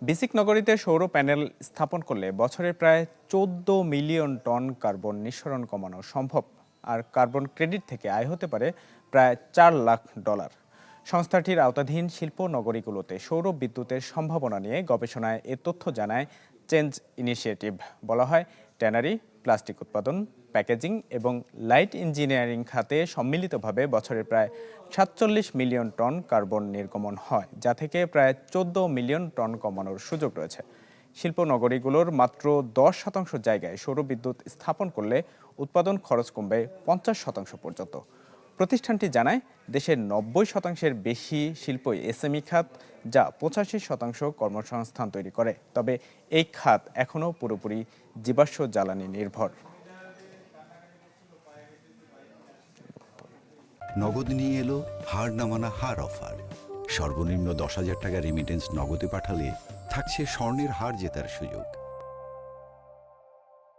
বিসিক নগরীতে সৌর প্যানেল স্থাপন করলে বছরে প্রায় ১৪ মিলিয়ন টন কার্বন নিঃসরণ কমানো সম্ভব। আর কার্বন ক্রেডিট থেকে আয় হতে পারে প্রায় $৪ লাখ। সংস্থাটির আওতাধীন শিল্প নগরীগুলোতে সৌর বিদ্যুতের সম্ভাবনা নিয়ে গবেষণায় এ তথ্য জানায় চেঞ্জ ইনিশিয়েটিভ। বলা হয়, ট্যানারি, প্লাস্টিক উৎপাদন, প্যাকেজিং এবং লাইট ইঞ্জিনিয়ারিং খাতে সম্মিলিতভাবে বছরে প্রায় ৪৭ মিলিয়ন টন কার্বন নির্গমন হয়, যা থেকে প্রায় ১৪ মিলিয়ন টন কমানোর সুযোগ রয়েছে। শিল্প নগরীগুলোর মাত্র ১০% জায়গায় সৌরবিদ্যুৎ স্থাপন করলে উৎপাদন খরচ কমবে ৫০% পর্যন্ত। প্রতিষ্ঠানটি জানায়, দেশের ৯০%-এর বেশি শিল্পই এসএমই খাত, যা ৮৫% কর্মসংস্থান তৈরি করে। তবে এই খাত এখনও পুরোপুরি জীবাশ্ম জ্বালানি নির্ভর। নগদ নিয়ে এলো হার না মানা হার অফার। সর্বনিম্ন ১০,০০০ টাকা রেমিটেন্স নগদে পাঠালে থাকছে স্বর্ণের হার জেতার সুযোগ।